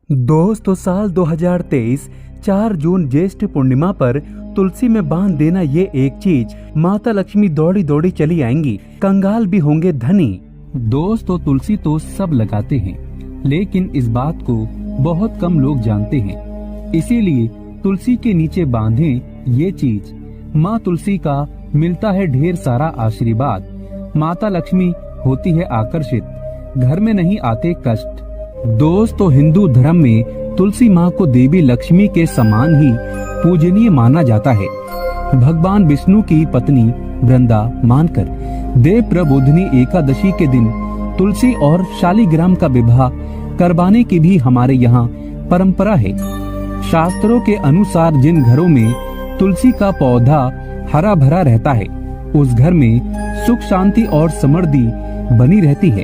दोस्तों साल 2023 4 जून ज्येष्ठ पूर्णिमा पर तुलसी में बांध देना ये एक चीज, माता लक्ष्मी दौड़ी दौड़ी चली आएंगी, कंगाल भी होंगे धनी। दोस्तों तुलसी तो सब लगाते हैं, लेकिन इस बात को बहुत कम लोग जानते हैं। इसीलिए तुलसी के नीचे बांधें ये चीज, माँ तुलसी का मिलता है ढेर सारा आशीर्वाद। माता लक्ष्मी होती है आकर्षित, घर में नहीं आते कष्ट। दोस्तों हिंदू धर्म में तुलसी माँ को देवी लक्ष्मी के समान ही पूजनीय माना जाता है। भगवान विष्णु की पत्नी वृंदा मानकर देव प्रबोधिनी एकादशी के दिन तुलसी और शालिग्राम का विवाह करवाने की भी हमारे यहाँ परंपरा है। शास्त्रों के अनुसार जिन घरों में तुलसी का पौधा हरा भरा रहता है, उस घर में सुख शांति और समृद्धि बनी रहती है।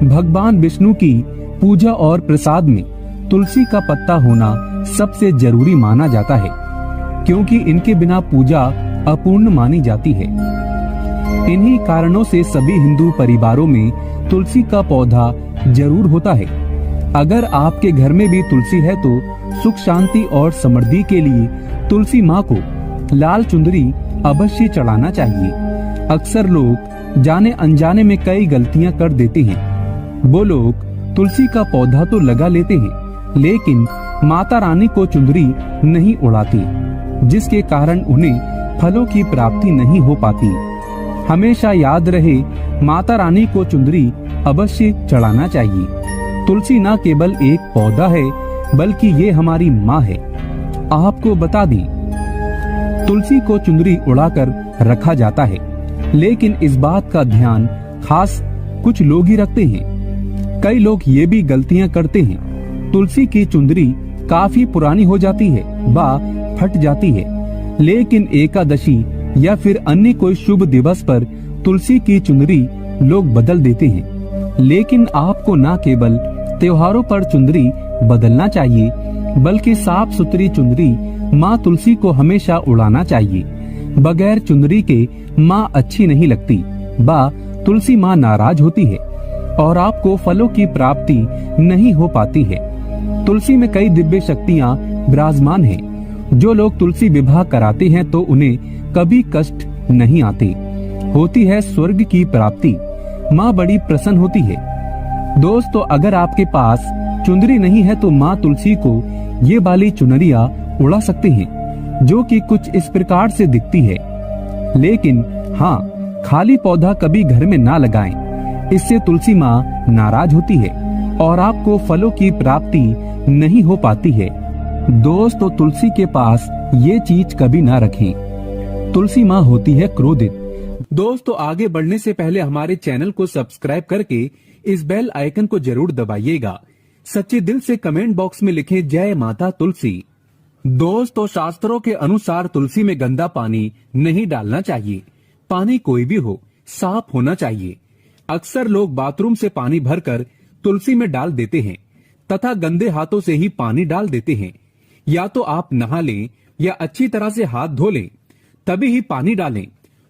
भगवान विष्णु की पूजा और प्रसाद में तुलसी का पत्ता होना सबसे जरूरी माना जाता है, क्योंकि इनके बिना पूजा अपूर्ण मानी जाती है। इन्हीं कारणों से सभी हिंदू परिवारों में तुलसी का पौधा जरूर होता है। अगर आपके घर में भी तुलसी है तो सुख शांति और समृद्धि के लिए तुलसी माँ को लाल चुंदरी अवश्य चढ़ाना चाहिए। अक्सर लोग जाने अनजाने में कई गलतियाँ कर देते हैं। वो लोग तुलसी का पौधा तो लगा लेते हैं, लेकिन माता रानी को चुंदरी नहीं उड़ाते, जिसके कारण उन्हें फलों की प्राप्ति नहीं हो पाती। हमेशा याद रहे, माता रानी को चुंदरी अवश्य चढ़ाना चाहिए। तुलसी न केवल एक पौधा है, बल्कि ये हमारी माँ है। आपको बता दें, तुलसी को चुंदरी उड़ाकर रखा जाता है, लेकिन इस बात का ध्यान खास कुछ लोग ही रखते हैं। कई लोग ये भी गलतियां करते हैं, तुलसी की चुंदरी काफी पुरानी हो जाती है व फट जाती है, लेकिन एकादशी या फिर अन्य कोई शुभ दिवस पर तुलसी की चुंदरी लोग बदल देते हैं। लेकिन आपको न केवल त्योहारों पर चुंदरी बदलना चाहिए, बल्कि साफ सुथरी चुंदरी माँ तुलसी को हमेशा उड़ाना चाहिए। बगैर चुंदरी के माँ अच्छी नहीं लगती व तुलसी माँ नाराज होती है और आपको फलों की प्राप्ति नहीं हो पाती है। तुलसी में कई दिव्य शक्तियाँ विराजमान हैं। जो लोग तुलसी विवाह कराते हैं तो उन्हें कभी कष्ट नहीं आते, होती है स्वर्ग की प्राप्ति। माँ बड़ी प्रसन्न होती है। दोस्तों अगर आपके पास चुंदरी नहीं है तो माँ तुलसी को ये वाली चुनरिया उड़ा सकते हैं, जो कि कुछ इस प्रकार से दिखती है। लेकिन हाँ, खाली पौधा कभी घर में ना लगाएं, इससे तुलसी माँ नाराज होती है और आपको फलों की प्राप्ति नहीं हो पाती है। दोस्तों तुलसी के पास ये चीज कभी ना रखें, तुलसी माँ होती है क्रोधित। दोस्तों आगे बढ़ने से पहले हमारे चैनल को सब्सक्राइब करके इस बेल आइकन को जरूर दबाइएगा। सच्चे दिल से कमेंट बॉक्स में लिखें जय माता तुलसी। दोस्तों शास्त्रों के अनुसार तुलसी में गंदा पानी नहीं डालना चाहिए। पानी कोई भी हो, साफ होना चाहिए। अक्सर लोग बाथरूम से पानी भरकर तुलसी में डाल देते हैं तथा गंदे हाथों से ही पानी डाल देते हैं। या तो आप नहा लें या अच्छी तरह से हाथ धो लें, तभी ही पानी डालें,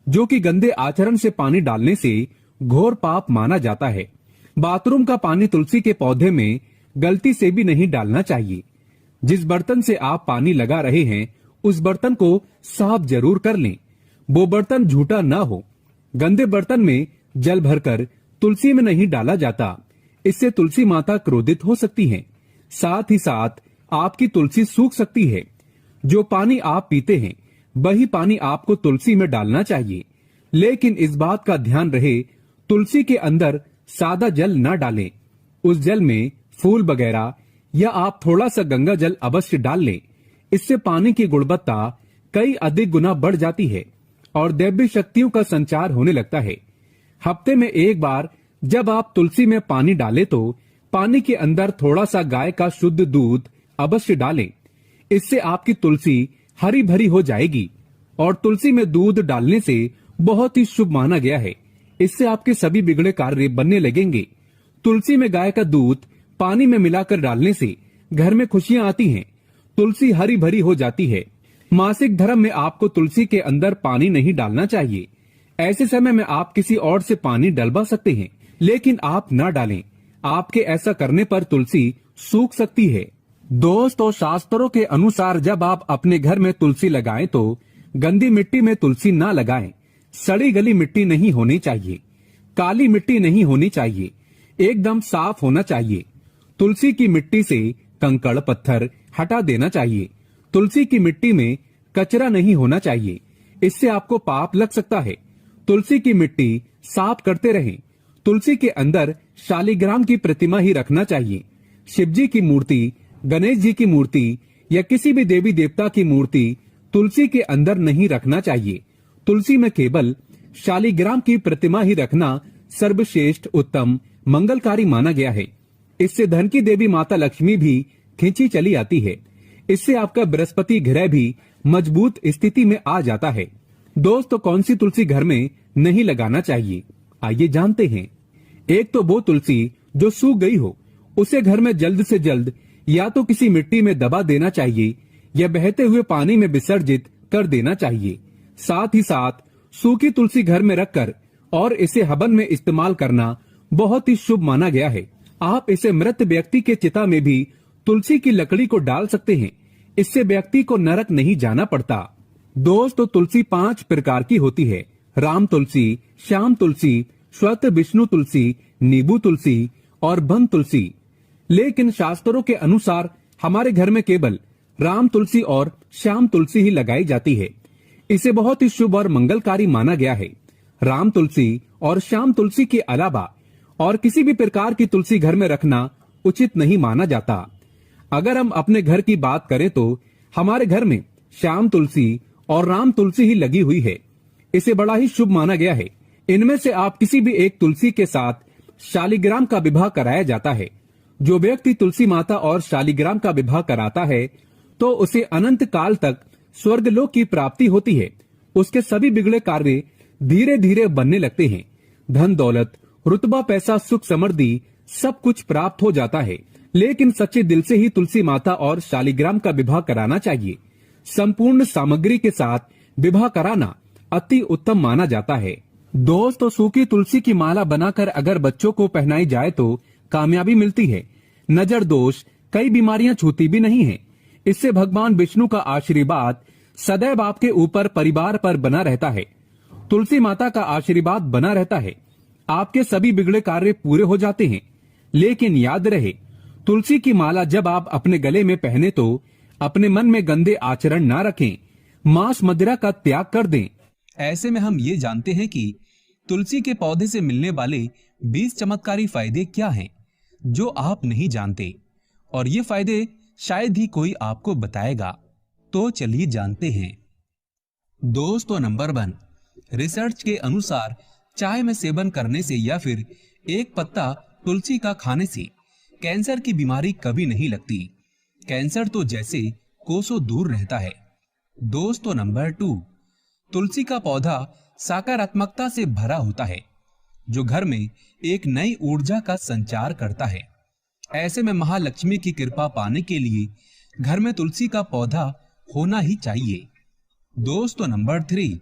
जो कि गंदे आचरण से पानी डालने से घोर पाप माना जाता है। बाथरूम का पानी तुलसी के पौधे में गलती से भी नहीं डालना चाहिए। जिस बर्तन से आप पानी लगा रहे हैं उस बर्तन को साफ जरूर कर लें। वो बर्तन झूठा न हो। गंदे बर्तन में जल भरकर तुलसी में नहीं डाला जाता, इससे तुलसी माता क्रोधित हो सकती हैं। साथ ही साथ आपकी तुलसी सूख सकती है। जो पानी आप पीते हैं वही पानी आपको तुलसी में डालना चाहिए, लेकिन इस बात का ध्यान रहे, तुलसी के अंदर सादा जल न डालें। उस जल में फूल वगैरह या आप थोड़ा सा गंगा जल अवश्य डाल लें। इससे पानी की गुणवत्ता कई अधिक गुना बढ़ जाती है और दैवी शक्तियों का संचार होने लगता है। हफ्ते में एक बार जब आप तुलसी में पानी डालें तो पानी के अंदर थोड़ा सा गाय का शुद्ध दूध अवश्य डालें। इससे आपकी तुलसी हरी भरी हो जाएगी और तुलसी में दूध डालने से बहुत ही शुभ माना गया है। इससे आपके सभी बिगड़े कार्य बनने लगेंगे। तुलसी में गाय का दूध पानी में मिलाकर डालने से घर में खुशियां आती हैं। तुलसी हरी भरी हो जाती है। मासिक धर्म में आपको तुलसी के अंदर पानी नहीं डालना चाहिए। ऐसे समय में आप किसी और से पानी डलवा सकते हैं, लेकिन आप न डालें। आपके ऐसा करने पर तुलसी सूख सकती है। दोस्तों, शास्त्रों के अनुसार जब आप अपने घर में तुलसी लगाएं तो गंदी मिट्टी में तुलसी ना लगाएं। सड़ी गली मिट्टी नहीं होनी चाहिए, काली मिट्टी नहीं होनी चाहिए, एकदम साफ होना चाहिए। तुलसी की मिट्टी से कंकड़ पत्थर हटा देना चाहिए। तुलसी की मिट्टी में कचरा नहीं होना चाहिए, इससे आपको पाप लग सकता है। तुलसी की मिट्टी साफ करते रहें। तुलसी के अंदर शालिग्राम की प्रतिमा ही रखना चाहिए। शिवजी की मूर्ति, गणेश जी की मूर्ति या किसी भी देवी देवता की मूर्ति तुलसी के अंदर नहीं रखना चाहिए। तुलसी में केवल शालिग्राम की प्रतिमा ही रखना सर्वश्रेष्ठ, उत्तम, मंगलकारी माना गया है। इससे धन की देवी माता लक्ष्मी भी खींची चली आती है। इससे आपका बृहस्पति ग्रह भी मजबूत स्थिति में आ जाता है। दोस्तों, कौन सी तुलसी घर में नहीं लगाना चाहिए, आइए जानते हैं। एक तो वो तुलसी जो सूख गई हो, उसे घर में जल्द से जल्द या तो किसी मिट्टी में दबा देना चाहिए या बहते हुए पानी में विसर्जित कर देना चाहिए। साथ ही साथ सूखी तुलसी घर में रखकर और इसे हवन में इस्तेमाल करना बहुत ही शुभ माना गया है। आप इसे मृत व्यक्ति के चिता में भी तुलसी की लकड़ी को डाल सकते हैं। इससे व्यक्ति को नरक नहीं जाना पड़ता। दोस्तों, तुलसी 5 प्रकार की होती है: राम तुलसी, श्याम तुलसी, श्वेत विष्णु तुलसी, नींबू तुलसी और वन तुलसी। लेकिन शास्त्रों के अनुसार हमारे घर में केवल राम तुलसी और श्याम तुलसी ही लगाई जाती है। इसे बहुत ही शुभ और मंगलकारी माना गया है। राम तुलसी और श्याम तुलसी के अलावा और किसी भी प्रकार की तुलसी घर में रखना उचित नहीं माना जाता। अगर हम अपने घर की बात करें तो हमारे घर में श्याम तुलसी और राम तुलसी ही लगी हुई है। इसे बड़ा ही शुभ माना गया है। इनमें से आप किसी भी एक तुलसी के साथ शालिग्राम का विवाह कराया जाता है। जो व्यक्ति तुलसी माता और शालिग्राम का विवाह कराता है तो उसे अनंत काल तक स्वर्गलोक की प्राप्ति होती है। उसके सभी बिगड़े कार्य धीरे धीरे बनने लगते हैं। धन दौलत, रुतबा, पैसा, सुख, समृद्धि सब कुछ प्राप्त हो जाता है। लेकिन सच्चे दिल से ही तुलसी माता और शालिग्राम का विवाह कराना चाहिए। संपूर्ण सामग्री के साथ विवाह कराना अति उत्तम माना जाता है। दोस्तों, सूखी तुलसी की माला बनाकर अगर बच्चों को पहनाई जाए तो कामयाबी मिलती है। नजर दोष, कई बीमारियां छूती भी नहीं है। इससे भगवान विष्णु का आशीर्वाद सदैव आपके ऊपर, परिवार पर बना रहता है। तुलसी माता का आशीर्वाद बना रहता है। आपके सभी बिगड़े कार्य पूरे हो जाते हैं। लेकिन याद रहे, तुलसी की माला जब आप अपने गले में पहने तो अपने मन में गंदे आचरण ना रखें। मांस मदिरा का त्याग कर दें। ऐसे में हम ये जानते हैं कि तुलसी के पौधे से मिलने वाले 20 चमत्कारी फायदे क्या हैं, जो आप नहीं जानते, और ये फायदे शायद ही कोई आपको बताएगा। तो चलिए जानते हैं। दोस्तों, नंबर 1, रिसर्च के अनुसार चाय में सेवन करने से या फिर एक पत्ता तुलसी का खाने से कैंसर की बीमारी कभी नहीं लगती। कैंसर तो जैसे कोसों दूर रहता है। दोस्तों, नंबर 2, तुलसी का पौधा सकारात्मकता से भरा होता है, जो घर में एक नई ऊर्जा का संचार करता है। ऐसे में महालक्ष्मी की कृपा पाने के लिए घर में तुलसी का पौधा होना ही चाहिए। दोस्तों, नंबर 3,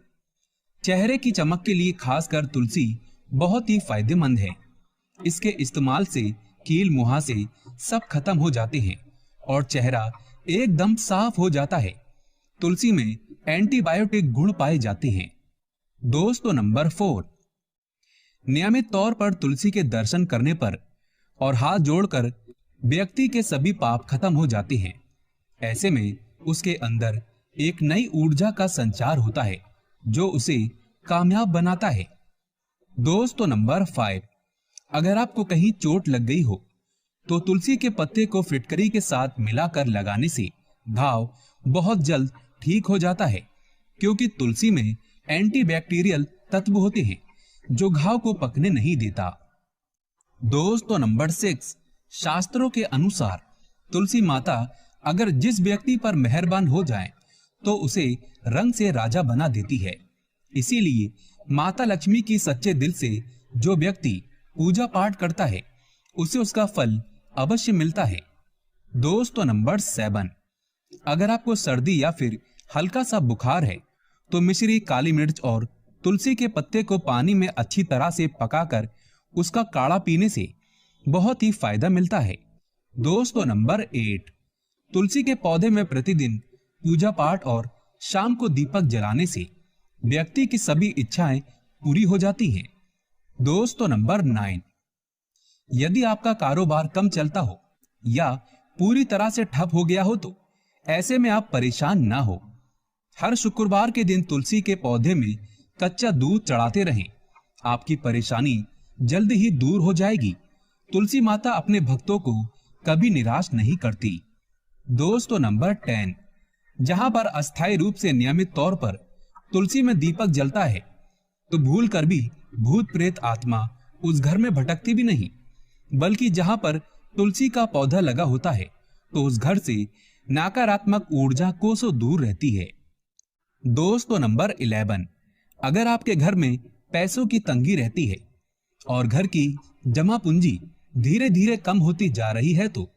चेहरे की चमक के लिए खासकर तुलसी बहुत ही फायदेमंद है। इसके इस्तेमाल से कील मुहासे सब खत्म हो जाते हैं और चेहरा एकदम साफ हो जाता है। तुलसी में एंटीबायोटिक गुण पाए जाते हैं। दोस्तों, नंबर 4, नियमित तौर पर तुलसी के दर्शन करने पर और हाथ जोड़कर व्यक्ति के सभी पाप खत्म हो जाते हैं। ऐसे में उसके अंदर एक नई ऊर्जा का संचार होता है, जो उसे कामयाब बनाता है। दोस्तों, नंबर 5, अगर आपको कहीं चोट लग गई हो तो तुलसी के पत्ते को फिटकरी के साथ मिलाकर लगाने से घाव बहुत जल्द ठीक हो जाता है, क्योंकि तुलसी में एंटीबैक्टीरियल तत्व होते हैं जो घाव को पकने नहीं देता। दोस्तों, नंबर 6, शास्त्रों के अनुसार तुलसी माता अगर जिस व्यक्ति पर मेहरबान हो जाए तो उसे रंग से राजा बना देती है। इसीलिए माता लक्ष्मी की सच्चे दिल से जो व्यक्ति पूजा पाठ करता है उसे उसका फल अवश्य मिलता है। दोस्तों, नंबर 7, अगर आपको सर्दी या फिर हल्का सा बुखार है तो मिश्री, काली मिर्च और तुलसी के पत्ते को पानी में अच्छी तरह से पकाकर उसका काढ़ा पीने से बहुत ही फायदा मिलता है। दोस्तों, नंबर 8, तुलसी के पौधे में प्रतिदिन पूजा पाठ और शाम को दीपक जलाने से व्यक्ति की सभी इच्छाएं पूरी हो जाती हैं। दोस्तों नंबर 9, यदि आपका कारोबार कम चलता हो या पूरी तरह से ठप हो गया हो तो ऐसे में आप परेशान ना हो। हर शुक्रवार के दिन तुलसी के पौधे में कच्चा दूध चढ़ाते रहें, आपकी परेशानी जल्द ही दूर हो जाएगी। तुलसी माता अपने भक्तों को कभी निराश नहीं करती। दोस्तों नंबर 10, जहां पर अस्थायी रूप से नियमित तौर पर तुलसी में दीपक जलता है तो भूल कर भी भूत प्रेत आत्मा उस घर में भटकती भी नहीं, बल्कि जहां पर तुलसी का पौधा लगा होता है तो उस घर से नकारात्मक ऊर्जा कोसों दूर रहती है। दोस्तों नंबर 11, अगर आपके घर में पैसों की तंगी रहती है और घर की जमा पूंजी धीरे धीरे कम होती जा रही है तो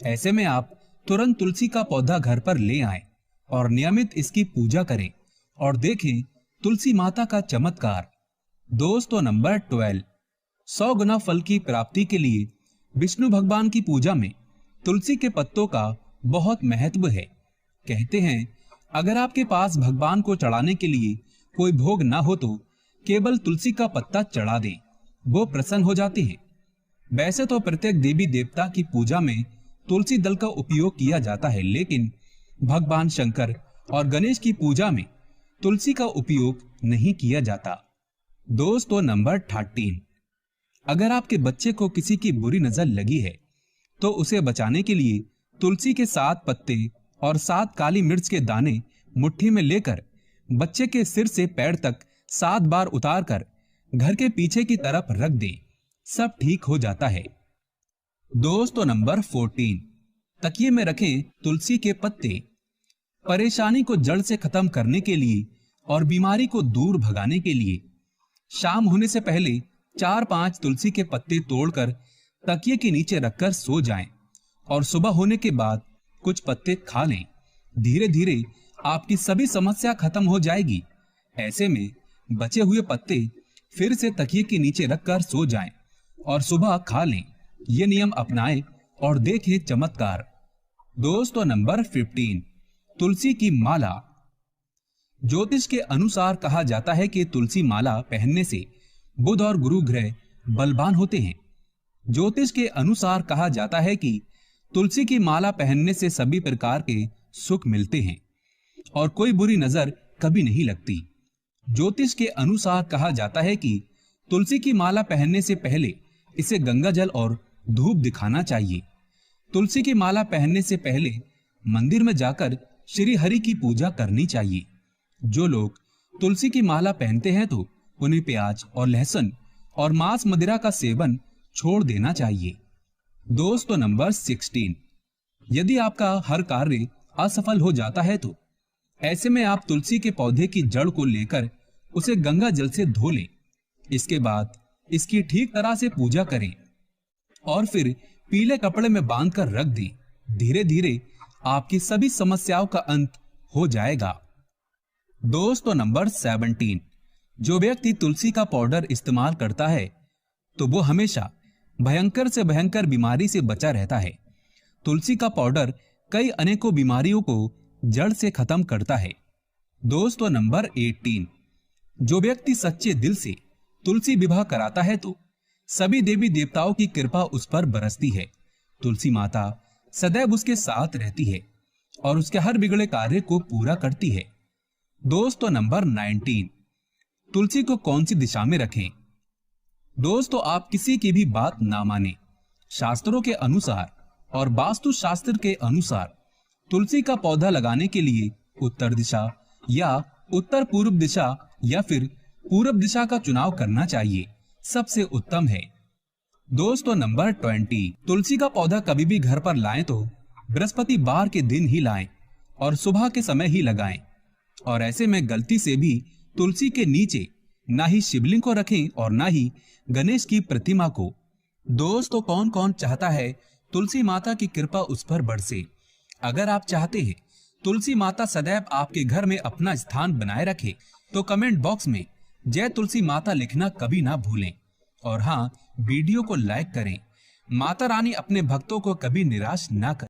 ऐसे में आप तुरंत तुलसी का पौधा घर पर ले आएं और नियमित इसकी पूजा करें और देखें तुलसी माता का चमत्कार। दोस्तों नंबर 12, 100 गुना फल की प्राप्ति के लिए विष्णु भगवान की पूजा में तुलसी के पत्तों का बहुत महत्व है। कहते हैं अगर आपके पास भगवान को चढ़ाने के लिए कोई भोग ना हो तो केवल तुलसी का पत्ता चढ़ा दें, वो प्रसन्न हो जाते हैं। वैसे तो प्रत्येक देवी देवता की पूजा में तुलसी दल का उपयोग किया जाता है, लेकिन भगवान शंकर और गणेश की पूजा में तुलसी का उपयोग नहीं किया जाता। दोस्तों नंबर 13, अगर आपके बच्चे को किसी की बुरी नजर लगी है तो उसे बचाने के लिए तुलसी के 7 पत्ते और 7 काली मिर्च के दाने मुट्ठी में लेकर बच्चे के सिर से पैर तक 7 बार उतारकर घर के पीछे की तरफ रख दें, सब ठीक हो जाता है। दोस्तों नंबर 14, तकिए में रखें तुलसी के पत्ते। परेशानी को जड़ से खत्म करने के लिए और बीमारी को दूर भगाने के लिए शाम होने से पहले 4-5 तुलसी के पत्ते तोड़कर तकिए के नीचे रखकर सो जाएं और सुबह होने के बाद कुछ पत्ते खा लें। धीरे धीरे आपकी सभी समस्या खत्म हो जाएगी। ऐसे में बचे हुए पत्ते फिर से तकिए के नीचे रखकर सो जाएं और सुबह खा लें। ये नियम अपनाएं और देखें चमत्कार। दोस्तों नंबर 15, तुलसी की माला। ज्योतिष के अनुसार कहा जाता है कि तुलसी माला पहनने से बुध और गुरु ग्रह बलवान होते हैं। ज्योतिष के अनुसार कहा जाता है कि तुलसी की माला पहनने से सभी प्रकार के सुख मिलते हैं और कोई बुरी नजर कभी नहीं लगती। ज्योतिष के अनुसार कहा जाता है कि तुलसी की माला पहनने से पहले इसे गंगा जल और धूप दिखाना चाहिए। तुलसी की माला पहनने से पहले मंदिर में जाकर श्री हरि की पूजा करनी चाहिए। जो लोग तुलसी की माला पहनते हैं तो उन्हें प्याज और लहसुन और मांस मदिरा का सेवन छोड़ देना चाहिए। दोस्तों नंबर 16, यदि आपका हर कार्य असफल हो जाता है तो ऐसे में आप तुलसी के पौधे की जड़ को लेकर उसे गंगा जल से धो लें। इसके बाद इसकी ठीक तरह से पूजा करें और फिर पीले कपड़े में बांधकर रख दें। धीरे धीरे आपकी सभी समस्याओं का अंत हो जाएगा। दोस्तों नंबर 17, जो व्यक्ति तुलसी का पाउडर इस्तेमाल करता है तो वो हमेशा भयंकर से भयंकर बीमारी से बचा रहता है। तुलसी का पाउडर कई अनेकों बीमारियों को जड़ से खत्म करता है। दोस्तों नंबर 18, जो व्यक्ति सच्चे दिल से तुलसी विवाह कराता है तो सभी देवी देवताओं की कृपा उस पर बरसती है। तुलसी माता सदैव उसके साथ रहती है और उसके हर बिगड़े कार्य को पूरा करती है। दोस्तों नंबर 19, तुलसी को कौन सी दिशा में रखें? दोस्तों आप किसी की भी बात ना माने। शास्त्रों के अनुसार और वास्तु शास्त्र के अनुसार तुलसी का पौधा लगाने के लिए उत्तर दिशा या उत्तर पूर्व दिशा या फिर पूरब दिशा का चुनाव करना चाहिए, सबसे उत्तम है। दोस्तों नंबर 20, तुलसी का पौधा कभी भी घर पर लाएं तो बृहस्पतिवार के दिन ही लाएं और सुबह के समय ही लगाएं और ऐसे में गलती से भी तुलसी के नीचे ना ही शिवलिंग को रखें और ना ही गणेश की प्रतिमा को। दोस्तों कौन कौन चाहता है तुलसी माता की कृपा उस पर बरसे? अगर आप चाहते हैं तुलसी माता सदैव आपके घर में अपना स्थान बनाए रखे तो कमेंट बॉक्स में जय तुलसी माता लिखना कभी ना भूलें और हाँ, वीडियो को लाइक करें। माता रानी अपने भक्तों को कभी निराश ना करें।